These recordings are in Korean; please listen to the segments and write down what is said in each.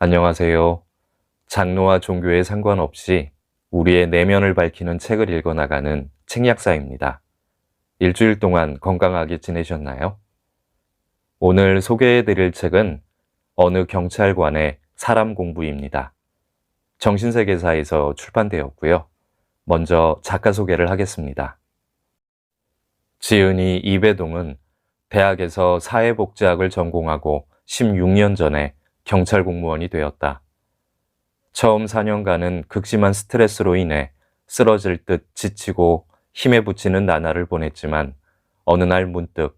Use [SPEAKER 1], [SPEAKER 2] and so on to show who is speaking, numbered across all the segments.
[SPEAKER 1] 안녕하세요. 장르와 종교에 상관없이 우리의 내면을 밝히는 책을 읽어나가는 책약사입니다. 일주일 동안 건강하게 지내셨나요? 오늘 소개해드릴 책은 어느 경찰관의 사람 공부입니다. 정신세계사에서 출판되었고요. 먼저 작가 소개를 하겠습니다. 지은이 이배동은 대학에서 사회복지학을 전공하고 16년 전에 경찰 공무원이 되었다. 처음 4년간은 극심한 스트레스로 인해 쓰러질 듯 지치고 힘에 부치는 나날을 보냈지만 어느 날 문득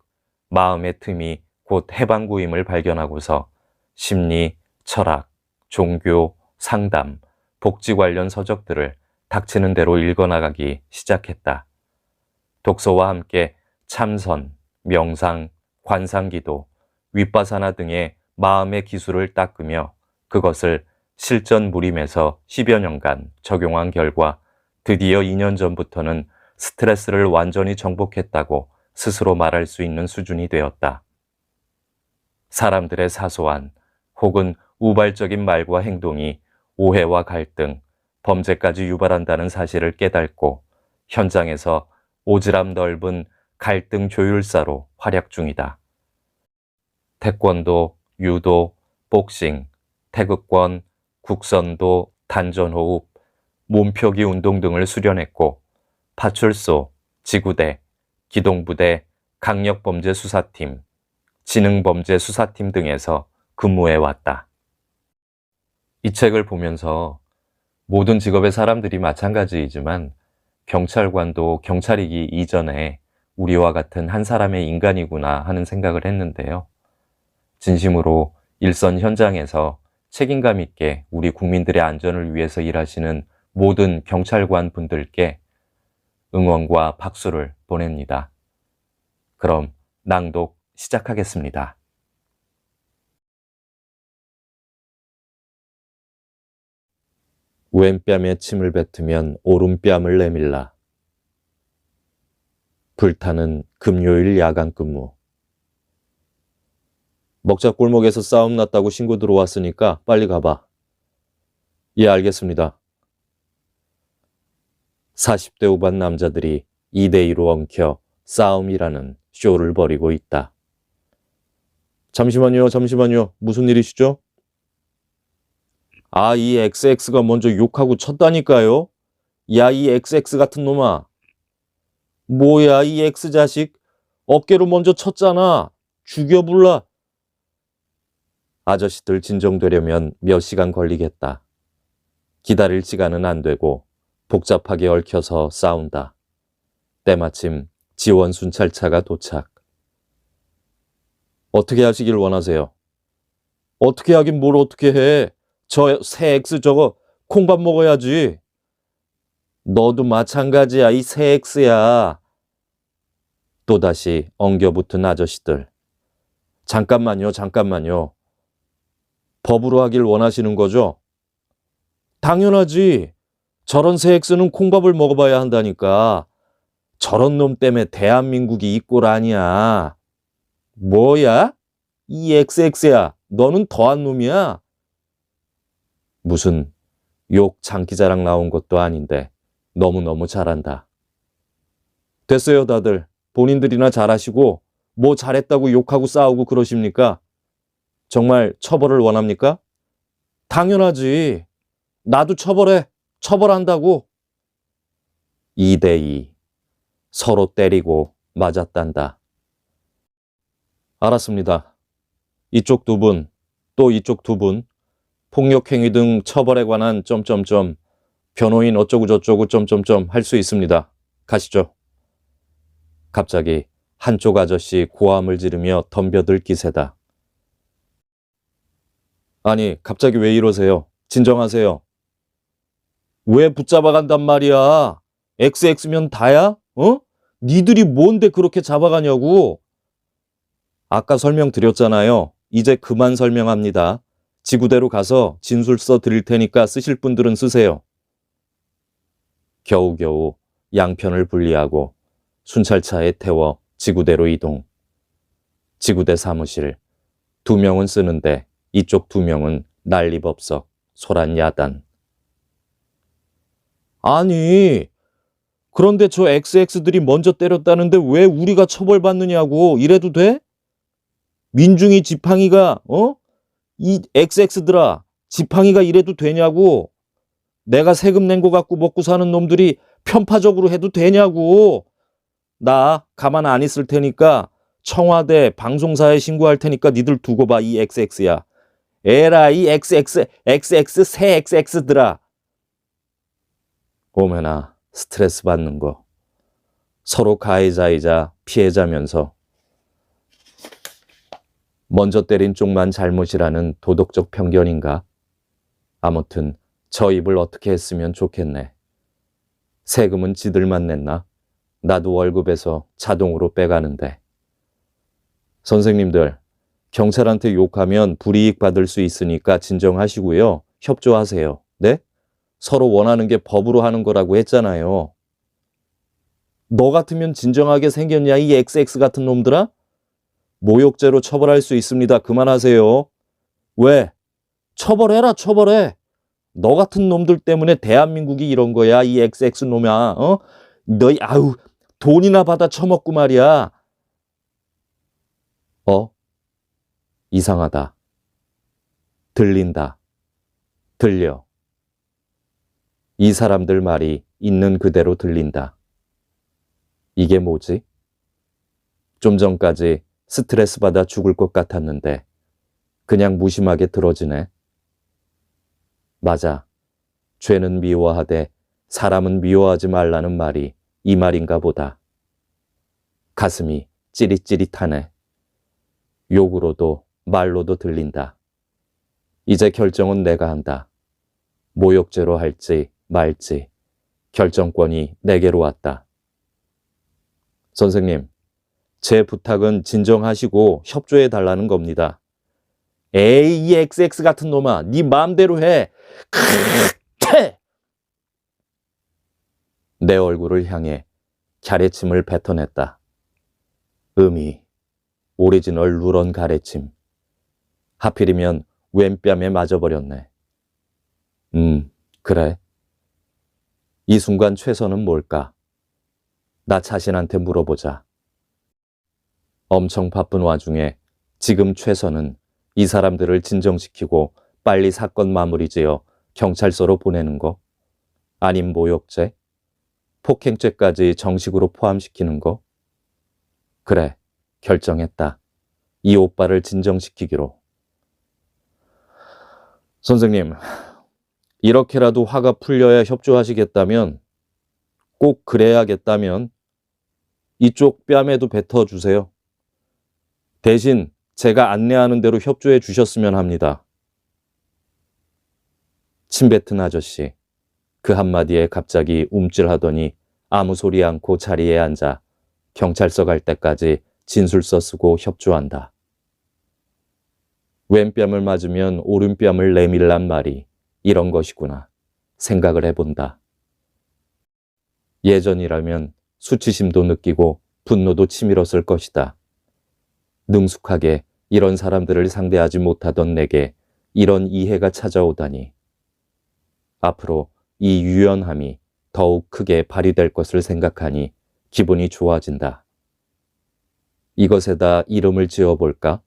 [SPEAKER 1] 마음의 틈이 곧 해방구임을 발견하고서 심리, 철학, 종교, 상담, 복지 관련 서적들을 닥치는 대로 읽어나가기 시작했다. 독서와 함께 참선, 명상, 관상기도, 윗바사나 등의 마음의 기술을 닦으며 그것을 실전 무림에서 10여 년간 적용한 결과 드디어 2년 전부터는 스트레스를 완전히 정복했다고 스스로 말할 수 있는 수준이 되었다. 사람들의 사소한 혹은 우발적인 말과 행동이 오해와 갈등, 범죄까지 유발한다는 사실을 깨닫고 현장에서 오지랖 넓은 갈등 조율사로 활약 중이다. 태권도, 유도, 복싱, 태극권, 국선도, 단전호흡, 몸표기 운동 등을 수련했고 파출소, 지구대, 기동부대, 강력범죄수사팀, 지능범죄수사팀 등에서 근무해왔다. 이 책을 보면서 모든 직업의 사람들이 마찬가지이지만 경찰관도 경찰이기 이전에 우리와 같은 한 사람의 인간이구나 하는 생각을 했는데요. 진심으로 일선 현장에서 책임감 있게 우리 국민들의 안전을 위해서 일하시는 모든 경찰관 분들께 응원과 박수를 보냅니다. 그럼 낭독 시작하겠습니다. 왼뺨에 침을 뱉으면 오른뺨을 내밀라. 불타는 금요일 야간 근무. 먹자골목에서 싸움 났다고 신고 들어왔으니까 빨리 가봐. 예, 알겠습니다. 40대 후반 남자들이 2대2로 엉켜 싸움이라는 쇼를 벌이고 있다. 잠시만요. 무슨 일이시죠? 아, 이 XX가 먼저 욕하고 쳤다니까요. 야, 이 XX 같은 놈아. 뭐야, 이 X자식. 어깨로 먼저 쳤잖아. 죽여불라. 아저씨들 진정되려면 몇 시간 걸리겠다. 기다릴 시간은 안 되고 복잡하게 얽혀서 싸운다. 때마침 지원 순찰차가 도착. 어떻게 하시길 원하세요? 어떻게 하긴 뭘 어떻게 해. 저 새 X 저거 콩밥 먹어야지. 너도 마찬가지야. 이 새 X야. 또다시 엉겨붙은 아저씨들. 잠깐만요. 법으로 하길 원하시는 거죠? 당연하지. 저런 새 X는 콩밥을 먹어봐야 한다니까. 저런 놈 때문에 대한민국이 이 꼴 아니야. 뭐야? 이 XX야. 너는 더한 놈이야? 무슨 욕 장기자랑 나온 것도 아닌데 너무너무 잘한다. 됐어요, 다들. 본인들이나 잘하시고 뭐 잘했다고 욕하고 싸우고 그러십니까? 정말 처벌을 원합니까? 당연하지. 나도 처벌해. 처벌한다고. 2대2. 서로 때리고 맞았단다. 알았습니다. 이쪽 2분, 또 이쪽 2분, 폭력행위 등 처벌에 관한 점점점 변호인 어쩌고저쩌고 점점점 할 수 있습니다. 가시죠. 갑자기 한쪽 아저씨 고함을 지르며 덤벼들 기세다. 아니, 갑자기 왜 이러세요? 진정하세요. 왜 붙잡아간단 말이야? XX면 다야? 어? 니들이 뭔데 그렇게 잡아가냐고? 아까 설명드렸잖아요. 이제 그만 설명합니다. 지구대로 가서 진술서 드릴 테니까 쓰실 분들은 쓰세요. 겨우겨우 양편을 분리하고 순찰차에 태워 지구대로 이동. 지구대 사무실. 2명은 쓰는데 이쪽 2명은 난리법석, 소란야단. 아니, 그런데 저 XX들이 먼저 때렸다는데 왜 우리가 처벌받느냐고. 이래도 돼? 민중이 지팡이가 이 XX들아, 지팡이가 이래도 되냐고. 내가 세금 낸 거 갖고 먹고 사는 놈들이 편파적으로 해도 되냐고. 나 가만 안 있을 테니까 청와대 방송사에 신고할 테니까 니들 두고 봐. 이 XX야. 에라 이 XX 새 XX들아. 오면아 스트레스 받는 거. 서로 가해자이자 피해자면서 먼저 때린 쪽만 잘못이라는 도덕적 편견인가? 아무튼 저 입을 어떻게 했으면 좋겠네. 세금은 지들만 냈나? 나도 월급에서 자동으로 빼가는데. 선생님들, 경찰한테 욕하면 불이익 받을 수 있으니까 진정하시고요. 협조하세요. 네? 서로 원하는 게 법으로 하는 거라고 했잖아요. 너 같으면 진정하게 생겼냐, 이 XX 같은 놈들아? 모욕죄로 처벌할 수 있습니다. 그만하세요. 왜? 처벌해라, 처벌해. 너 같은 놈들 때문에 대한민국이 이런 거야, 이 XX 놈아. 너희 아우 돈이나 받아 처먹고 말이야. 이상하다. 들린다. 들려. 이 사람들 말이 있는 그대로 들린다. 이게 뭐지? 좀 전까지 스트레스 받아 죽을 것 같았는데 그냥 무심하게 들어지네. 맞아. 죄는 미워하되 사람은 미워하지 말라는 말이 이 말인가 보다. 가슴이 찌릿찌릿하네. 욕으로도 말로도 들린다. 이제 결정은 내가 한다. 모욕죄로 할지 말지 결정권이 내게로 왔다. 선생님, 제 부탁은 진정하시고 협조해 달라는 겁니다. 에이, 이 XX 같은 놈아, 네 마음대로 해. 내 얼굴을 향해 가래침을 뱉어냈다. 오리지널 누런 가래침. 하필이면 왼뺨에 맞아버렸네. 그래. 이 순간 최선은 뭘까? 나 자신한테 물어보자. 엄청 바쁜 와중에 지금 최선은 이 사람들을 진정시키고 빨리 사건 마무리 지어 경찰서로 보내는 거? 아님 모욕죄? 폭행죄까지 정식으로 포함시키는 거? 그래, 결정했다. 이 오빠를 진정시키기로. 선생님, 이렇게라도 화가 풀려야 협조하시겠다면, 꼭 그래야겠다면 이쪽 뺨에도 뱉어주세요. 대신 제가 안내하는 대로 협조해 주셨으면 합니다. 침뱉은 아저씨, 그 한마디에 갑자기 움찔하더니 아무 소리 않고 자리에 앉아 경찰서 갈 때까지 진술서 쓰고 협조한다. 왼뺨을 맞으면 오른뺨을 내밀란 말이 이런 것이구나 생각을 해본다. 예전이라면 수치심도 느끼고 분노도 치밀었을 것이다. 능숙하게 이런 사람들을 상대하지 못하던 내게 이런 이해가 찾아오다니. 앞으로 이 유연함이 더욱 크게 발휘될 것을 생각하니 기분이 좋아진다. 이것에다 이름을 지어볼까?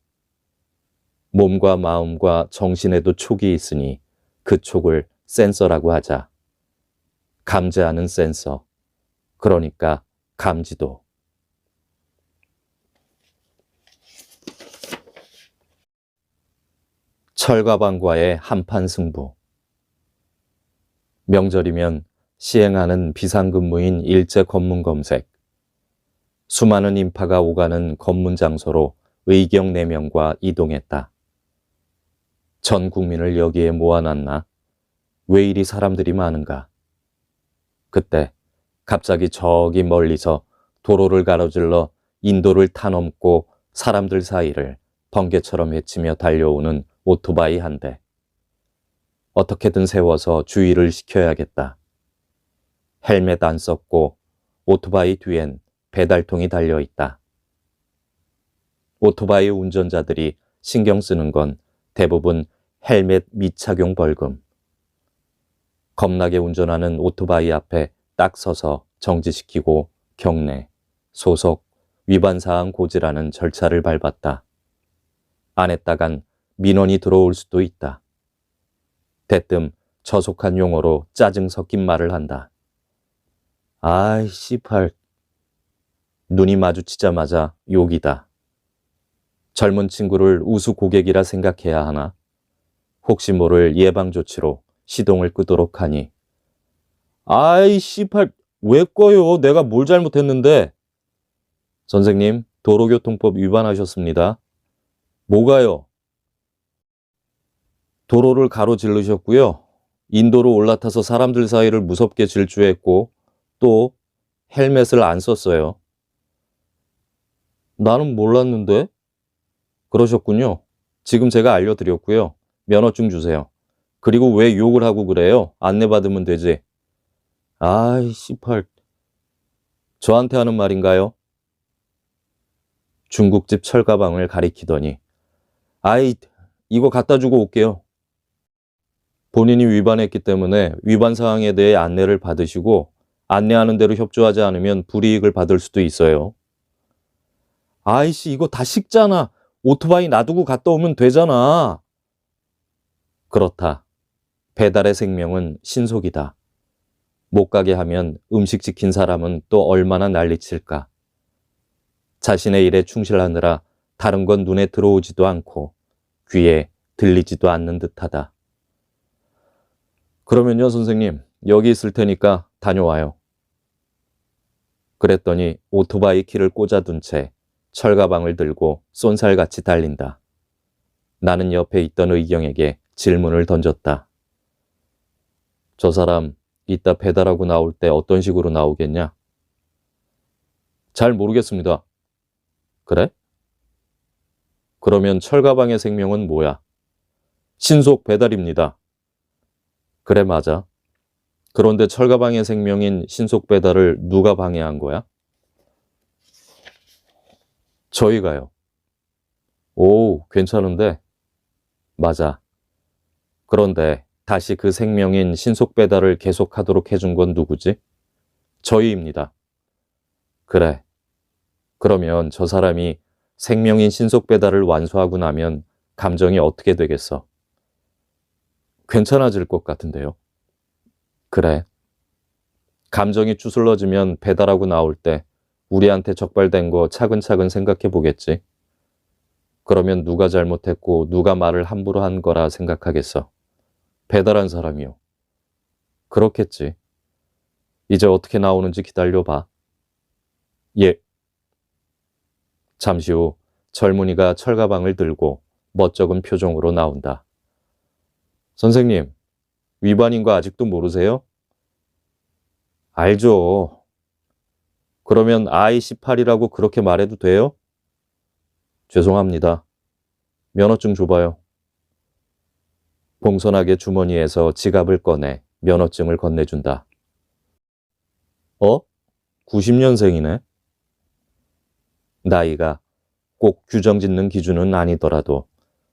[SPEAKER 1] 몸과 마음과 정신에도 촉이 있으니 그 촉을 센서라고 하자. 감지하는 센서. 그러니까 감지도. 철가방과의 한판 승부. 명절이면 시행하는 비상근무인 일제 검문 검색. 수많은 인파가 오가는 검문 장소로 의경 4명과 이동했다. 전 국민을 여기에 모아놨나? 왜 이리 사람들이 많은가? 그때 갑자기 저기 멀리서 도로를 가로질러 인도를 타넘고 사람들 사이를 번개처럼 헤치며 달려오는 오토바이 한 대. 어떻게든 세워서 주의를 시켜야겠다. 헬멧 안 썼고 오토바이 뒤엔 배달통이 달려있다. 오토바이 운전자들이 신경 쓰는 건 대부분 헬멧 미착용 벌금. 겁나게 운전하는 오토바이 앞에 딱 서서 정지시키고 경례, 소속, 위반사항 고지라는 절차를 밟았다. 안 했다간 민원이 들어올 수도 있다. 대뜸 저속한 용어로 짜증 섞인 말을 한다. 아이 씨발. 눈이 마주치자마자 욕이다. 젊은 친구를 우수 고객이라 생각해야 하나? 혹시 모를 예방 조치로 시동을 끄도록 하니. 아이 씨발, 왜 꺼요? 내가 뭘 잘못했는데? 선생님, 도로교통법 위반하셨습니다. 뭐가요? 도로를 가로질르셨고요. 인도로 올라타서 사람들 사이를 무섭게 질주했고 또 헬멧을 안 썼어요. 나는 몰랐는데? 그러셨군요. 지금 제가 알려드렸고요. 면허증 주세요. 그리고 왜 욕을 하고 그래요? 안내받으면 되지. 아이 씨발. 저한테 하는 말인가요? 중국집 철가방을 가리키더니 아이 이거 갖다 주고 올게요. 본인이 위반했기 때문에 위반 사항에 대해 안내를 받으시고 안내하는 대로 협조하지 않으면 불이익을 받을 수도 있어요. 아이씨 이거 다 식잖아. 오토바이 놔두고 갔다 오면 되잖아. 그렇다. 배달의 생명은 신속이다. 못 가게 하면 음식 지킨 사람은 또 얼마나 난리칠까. 자신의 일에 충실하느라 다른 건 눈에 들어오지도 않고 귀에 들리지도 않는 듯하다. 그러면요 선생님 여기 있을 테니까 다녀와요. 그랬더니 오토바이 키를 꽂아둔 채 철가방을 들고 쏜살같이 달린다. 나는 옆에 있던 의경에게 질문을 던졌다. 저 사람 이따 배달하고 나올 때 어떤 식으로 나오겠냐? 잘 모르겠습니다. 그래? 그러면 철가방의 생명은 뭐야? 신속 배달입니다. 그래 맞아. 그런데 철가방의 생명인 신속 배달을 누가 방해한 거야? 저희가요. 오, 괜찮은데? 맞아. 그런데 다시 그 생명인 신속 배달을 계속하도록 해준 건 누구지? 저희입니다. 그래. 그러면 저 사람이 생명인 신속 배달을 완수하고 나면 감정이 어떻게 되겠어? 괜찮아질 것 같은데요. 그래. 감정이 추슬러지면 배달하고 나올 때 우리한테 적발된 거 차근차근 생각해 보겠지. 그러면 누가 잘못했고 누가 말을 함부로 한 거라 생각하겠어. 배달한 사람이요. 그렇겠지. 이제 어떻게 나오는지 기다려봐. 예. 잠시 후 젊은이가 철가방을 들고 멋쩍은 표정으로 나온다. 선생님, 위반인 거 아직도 모르세요? 알죠. 그러면 I18이라고 그렇게 말해도 돼요? 죄송합니다. 면허증 줘봐요. 봉선하게 주머니에서 지갑을 꺼내 면허증을 건네준다. 90년생이네? 나이가 꼭 규정 짓는 기준은 아니더라도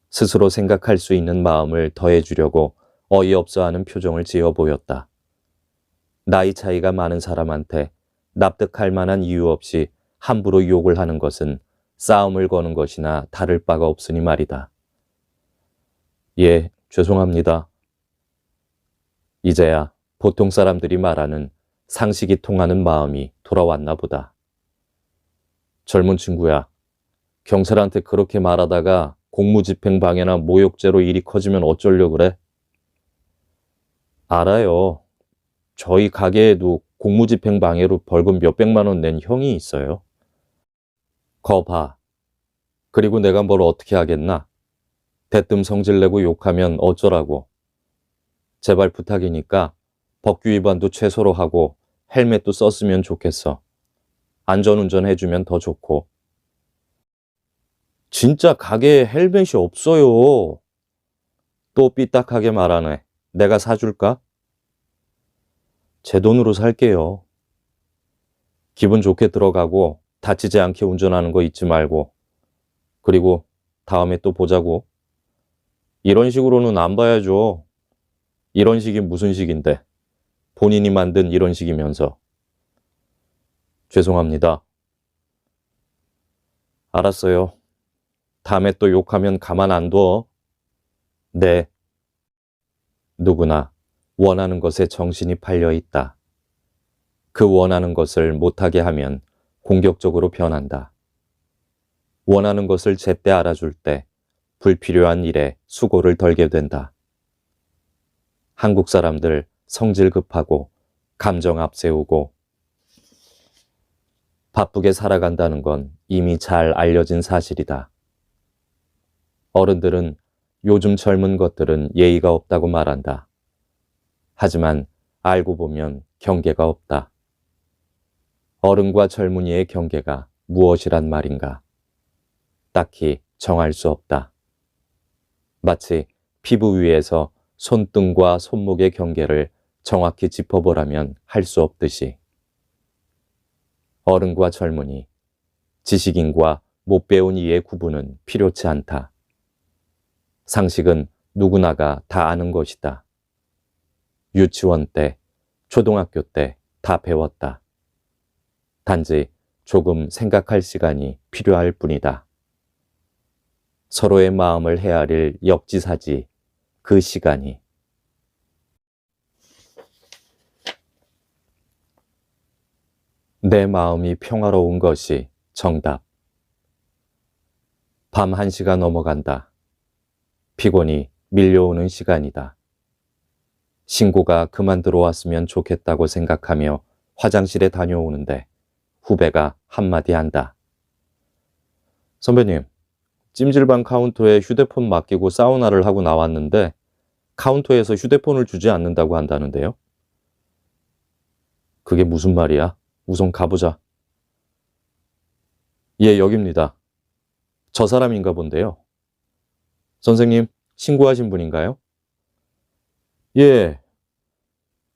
[SPEAKER 1] 스스로 생각할 수 있는 마음을 더해주려고 어이없어하는 표정을 지어 보였다. 나이 차이가 많은 사람한테 납득할 만한 이유 없이 함부로 욕을 하는 것은 싸움을 거는 것이나 다를 바가 없으니 말이다. 예, 죄송합니다. 이제야 보통 사람들이 말하는 상식이 통하는 마음이 돌아왔나 보다. 젊은 친구야, 경찰한테 그렇게 말하다가 공무집행 방해나 모욕죄로 일이 커지면 어쩌려고 그래? 알아요. 저희 가게에도 공무집행 방해로 벌금 몇백만 원 낸 형이 있어요. 거 봐. 그리고 내가 뭘 어떻게 하겠나? 대뜸 성질내고 욕하면 어쩌라고. 제발 부탁이니까 법규 위반도 최소로 하고 헬멧도 썼으면 좋겠어. 안전운전 해주면 더 좋고. 진짜 가게에 헬멧이 없어요. 또 삐딱하게 말하네. 내가 사줄까? 제 돈으로 살게요. 기분 좋게 들어가고 다치지 않게 운전하는 거 잊지 말고. 그리고 다음에 또 보자고. 이런 식으로는 안 봐야죠. 이런 식이 무슨 식인데. 본인이 만든 이런 식이면서. 죄송합니다. 알았어요. 다음에 또 욕하면 가만 안 둬. 네. 누구나 원하는 것에 정신이 팔려 있다. 그 원하는 것을 못하게 하면 공격적으로 변한다. 원하는 것을 제때 알아줄 때 불필요한 일에 수고를 덜게 된다. 한국 사람들 성질 급하고 감정 앞세우고 바쁘게 살아간다는 건 이미 잘 알려진 사실이다. 어른들은 요즘 젊은 것들은 예의가 없다고 말한다. 하지만 알고 보면 경계가 없다. 어른과 젊은이의 경계가 무엇이란 말인가? 딱히 정할 수 없다. 마치 피부 위에서 손등과 손목의 경계를 정확히 짚어보라면 할 수 없듯이 어른과 젊은이, 지식인과 못 배운 이의 구분은 필요치 않다. 상식은 누구나가 다 아는 것이다. 유치원 때, 초등학교 때 다 배웠다. 단지 조금 생각할 시간이 필요할 뿐이다. 서로의 마음을 헤아릴 역지사지, 그 시간이. 내 마음이 평화로운 것이 정답. 밤 1시가 넘어간다. 피곤이 밀려오는 시간이다. 신고가 그만 들어왔으면 좋겠다고 생각하며 화장실에 다녀오는데 후배가 한마디 한다. 선배님, 찜질방 카운터에 휴대폰 맡기고 사우나를 하고 나왔는데 카운터에서 휴대폰을 주지 않는다고 한다는데요. 그게 무슨 말이야? 우선 가보자. 예, 여깁니다. 저 사람인가 본데요. 선생님, 신고하신 분인가요? 예,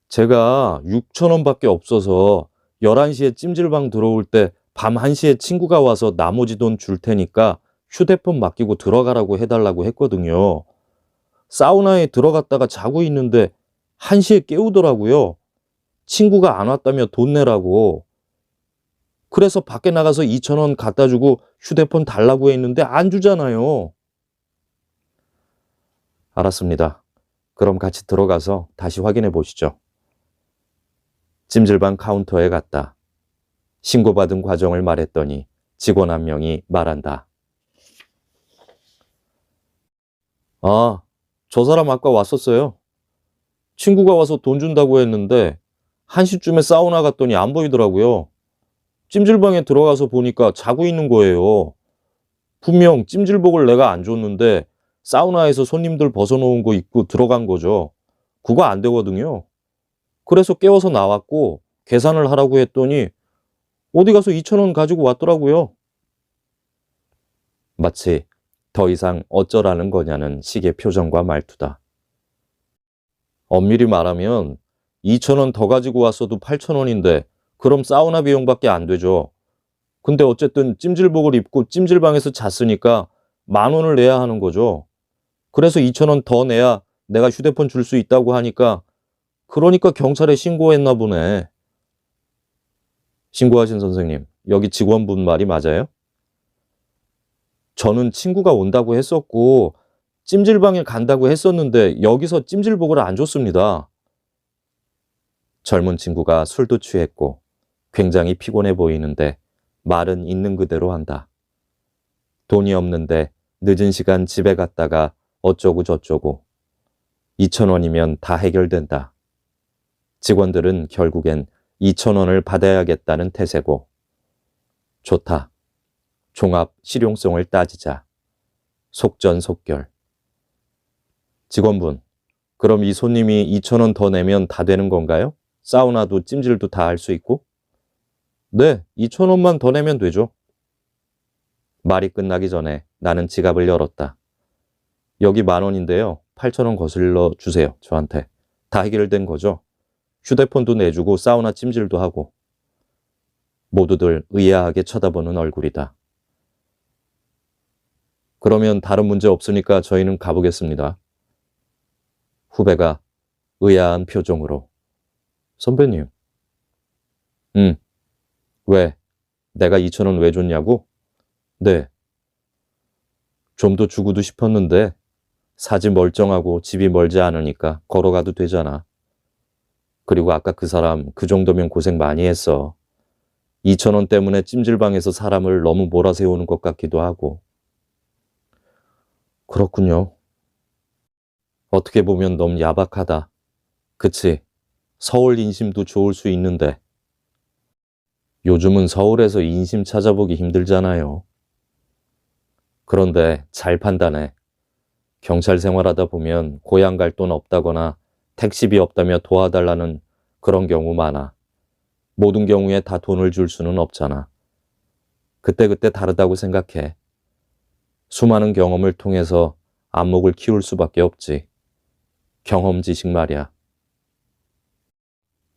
[SPEAKER 1] 제가 6,000원밖에 없어서 11시에 찜질방 들어올 때 밤 1시에 친구가 와서 나머지 돈 줄 테니까 휴대폰 맡기고 들어가라고 해달라고 했거든요. 사우나에 들어갔다가 자고 있는데 1시에 깨우더라고요. 친구가 안 왔다며 돈 내라고. 그래서 밖에 나가서 2,000원 갖다 주고 휴대폰 달라고 했는데 안 주잖아요. 알았습니다. 그럼 같이 들어가서 다시 확인해 보시죠. 찜질방 카운터에 갔다. 신고받은 과정을 말했더니 직원 한 명이 말한다. 아, 저 사람 아까 왔었어요. 친구가 와서 돈 준다고 했는데 1시쯤에 사우나 갔더니 안 보이더라고요. 찜질방에 들어가서 보니까 자고 있는 거예요. 분명 찜질복을 내가 안 줬는데 사우나에서 손님들 벗어놓은 거 입고 들어간 거죠. 그거 안 되거든요. 그래서 깨워서 나왔고 계산을 하라고 했더니 어디 가서 2,000원 가지고 왔더라고요. 마치 더 이상 어쩌라는 거냐는 식의 표정과 말투다. 엄밀히 말하면 2,000원 더 가지고 왔어도 8,000원인데 그럼 사우나 비용밖에 안 되죠. 근데 어쨌든 찜질복을 입고 찜질방에서 잤으니까 10,000원을 내야 하는 거죠. 그래서 2,000원 더 내야 내가 휴대폰 줄 수 있다고 하니까 그러니까 경찰에 신고했나 보네. 신고하신 선생님, 여기 직원분 말이 맞아요? 저는 친구가 온다고 했었고 찜질방에 간다고 했었는데 여기서 찜질복을 안 줬습니다. 젊은 친구가 술도 취했고 굉장히 피곤해 보이는데 말은 있는 그대로 한다. 돈이 없는데 늦은 시간 집에 갔다가 어쩌고 저쩌고 2,000원이면 다 해결된다. 직원들은 결국엔 2,000원을 받아야겠다는 태세고. 좋다. 종합 실용성을 따지자. 속전속결. 직원분, 그럼 이 손님이 2,000원 더 내면 다 되는 건가요? 사우나도 찜질도 다 할 수 있고? 네, 2,000원만 더 내면 되죠. 말이 끝나기 전에 나는 지갑을 열었다. 여기 10,000원인데요. 8,000원 거슬러 주세요, 저한테. 다 해결된 거죠? 휴대폰도 내주고 사우나 찜질도 하고. 모두들 의아하게 쳐다보는 얼굴이다. 그러면 다른 문제 없으니까 저희는 가보겠습니다. 후배가 의아한 표정으로. 선배님. 왜? 내가 2,000원 왜 줬냐고? 네. 좀 더 주고도 싶었는데 사지 멀쩡하고 집이 멀지 않으니까 걸어가도 되잖아. 그리고 아까 그 사람 그 정도면 고생 많이 했어. 2,000원 때문에 찜질방에서 사람을 너무 몰아세우는 것 같기도 하고. 그렇군요. 어떻게 보면 너무 야박하다. 그치? 서울 인심도 좋을 수 있는데. 요즘은 서울에서 인심 찾아보기 힘들잖아요. 그런데 잘 판단해. 경찰 생활하다 보면 고향 갈 돈 없다거나 택시비 없다며 도와달라는 그런 경우 많아. 모든 경우에 다 돈을 줄 수는 없잖아. 그때그때 다르다고 생각해. 수많은 경험을 통해서 안목을 키울 수밖에 없지. 경험 지식 말이야.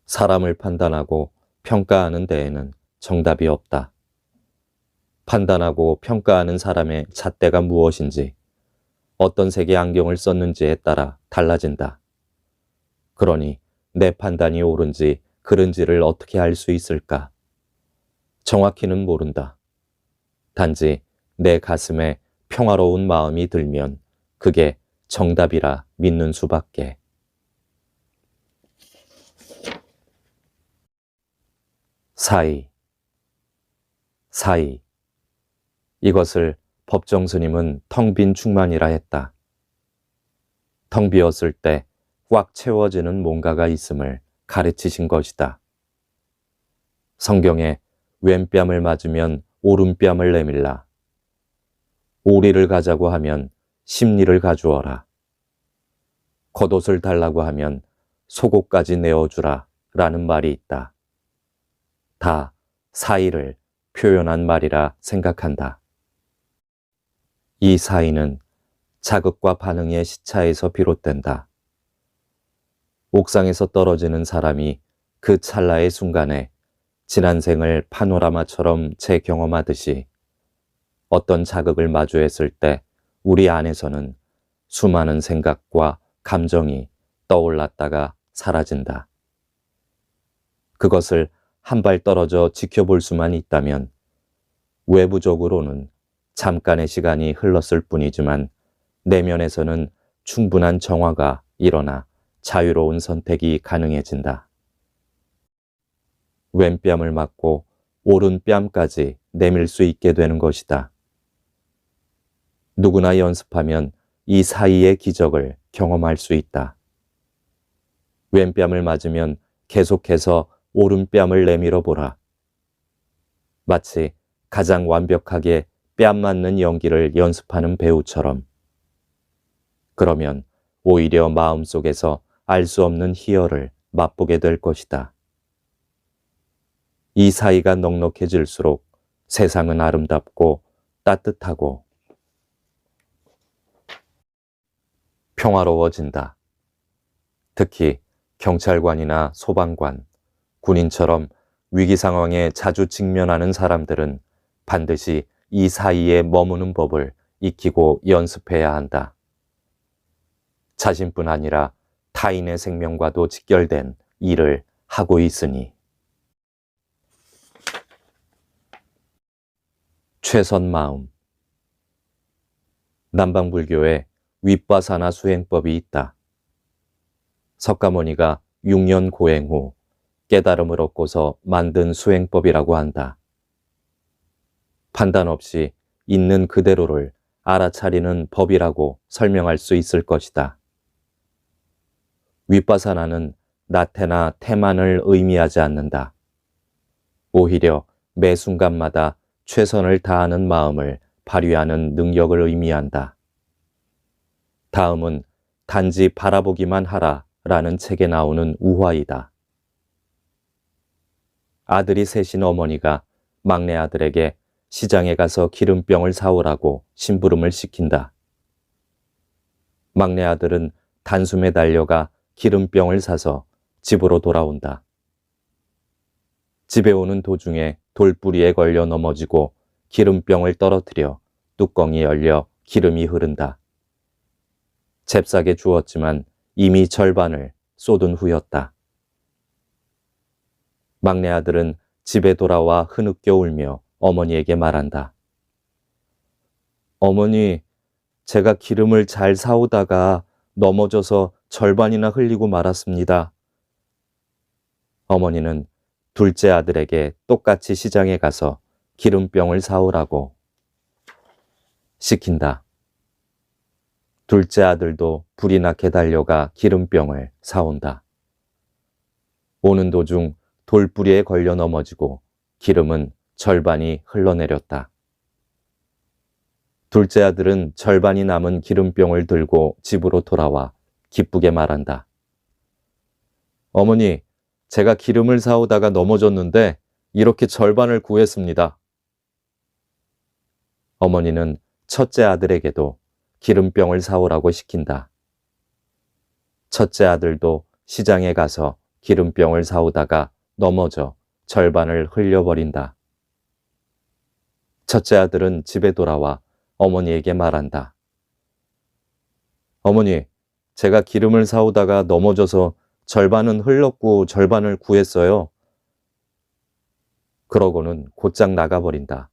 [SPEAKER 1] 사람을 판단하고 평가하는 데에는 정답이 없다. 판단하고 평가하는 사람의 잣대가 무엇인지, 어떤 색의 안경을 썼는지에 따라 달라진다. 그러니 내 판단이 옳은지 그른지를 어떻게 알 수 있을까? 정확히는 모른다. 단지 내 가슴에 평화로운 마음이 들면 그게 정답이라 믿는 수밖에. 사이. 이것을 법정 스님은 텅 빈 충만이라 했다. 텅 비었을 때 꽉 채워지는 뭔가가 있음을 가르치신 것이다. 성경에 왼뺨을 맞으면 오른뺨을 내밀라. 오리를 가자고 하면 십리를 가주어라. 겉옷을 달라고 하면 속옷까지 내어주라 라는 말이 있다. 다 사이를 표현한 말이라 생각한다. 이 사이는 자극과 반응의 시차에서 비롯된다. 옥상에서 떨어지는 사람이 그 찰나의 순간에 지난 생을 파노라마처럼 재경험하듯이 어떤 자극을 마주했을 때 우리 안에서는 수많은 생각과 감정이 떠올랐다가 사라진다. 그것을 한 발 떨어져 지켜볼 수만 있다면 외부적으로는 잠깐의 시간이 흘렀을 뿐이지만 내면에서는 충분한 정화가 일어나 자유로운 선택이 가능해진다. 왼뺨을 맞고 오른뺨까지 내밀 수 있게 되는 것이다. 누구나 연습하면 이 사이의 기적을 경험할 수 있다. 왼뺨을 맞으면 계속해서 오른뺨을 내밀어 보라. 마치 가장 완벽하게 뺨 맞는 연기를 연습하는 배우처럼. 그러면 오히려 마음속에서 알 수 없는 희열을 맛보게 될 것이다. 이 사이가 넉넉해질수록 세상은 아름답고 따뜻하고 평화로워진다. 특히 경찰관이나 소방관, 군인처럼 위기 상황에 자주 직면하는 사람들은 반드시 이 사이에 머무는 법을 익히고 연습해야 한다. 자신뿐 아니라 타인의 생명과도 직결된 일을 하고 있으니. 최선 마음. 남방불교에 윗바사나 수행법이 있다. 석가모니가 6년 고행 후 깨달음을 얻고서 만든 수행법이라고 한다. 판단 없이 있는 그대로를 알아차리는 법이라고 설명할 수 있을 것이다. 윗바사나는 나태나 태만을 의미하지 않는다. 오히려 매 순간마다 최선을 다하는 마음을 발휘하는 능력을 의미한다. 다음은 단지 바라보기만 하라 라는 책에 나오는 우화이다. 아들이 셋인 어머니가 막내 아들에게 시장에 가서 기름병을 사오라고 심부름을 시킨다. 막내 아들은 단숨에 달려가 기름병을 사서 집으로 돌아온다. 집에 오는 도중에 돌뿌리에 걸려 넘어지고 기름병을 떨어뜨려 뚜껑이 열려 기름이 흐른다. 잽싸게 주었지만 이미 절반을 쏟은 후였다. 막내 아들은 집에 돌아와 흐느껴 울며 어머니에게 말한다. 어머니, 제가 기름을 잘 사오다가 넘어져서 절반이나 흘리고 말았습니다. 어머니는 둘째 아들에게 똑같이 시장에 가서 기름병을 사오라고 시킨다. 둘째 아들도 불이 나게 달려가 기름병을 사온다. 오는 도중 돌부리에 걸려 넘어지고 기름은 절반이 흘러내렸다. 둘째 아들은 절반이 남은 기름병을 들고 집으로 돌아와 기쁘게 말한다. 어머니, 제가 기름을 사오다가 넘어졌는데 이렇게 절반을 구했습니다. 어머니는 첫째 아들에게도 기름병을 사오라고 시킨다. 첫째 아들도 시장에 가서 기름병을 사오다가 넘어져 절반을 흘려버린다. 첫째 아들은 집에 돌아와 어머니에게 말한다. 어머니, 제가 기름을 사오다가 넘어져서 절반은 흘렀고 절반을 구했어요. 그러고는 곧장 나가버린다.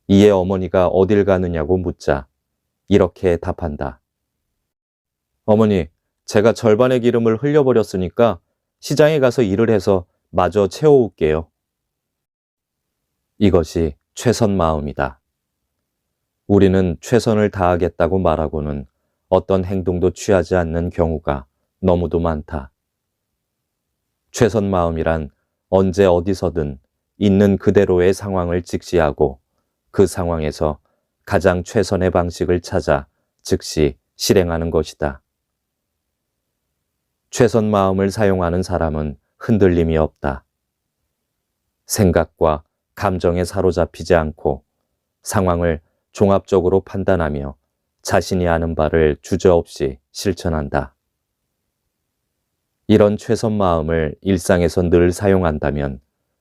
[SPEAKER 1] 이에 어머니가 어딜 가느냐고 묻자 이렇게 답한다. 어머니, 제가 절반의 기름을 흘려버렸으니까 시장에 가서 일을 해서 마저 채워올게요. 이것이 최선 마음이다. 우리는 최선을 다하겠다고 말하고는 어떤 행동도 취하지 않는 경우가 너무도 많다. 최선 마음이란 언제 어디서든 있는 그대로의 상황을 직시하고 그 상황에서 가장 최선의 방식을 찾아 즉시 실행하는 것이다. 최선 마음을 사용하는 사람은 흔들림이 없다. 생각과 감정에 사로잡히지 않고 상황을 종합적으로 판단하며 자신이 아는 바를 주저없이 실천한다. 이런 최선 마음을 일상에서 늘 사용한다면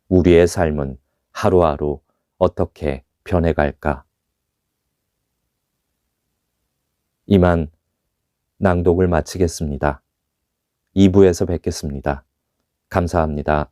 [SPEAKER 1] 우리의 삶은 하루하루 어떻게 변해갈까? 이만 낭독을 마치겠습니다. 2부에서 뵙겠습니다. 감사합니다.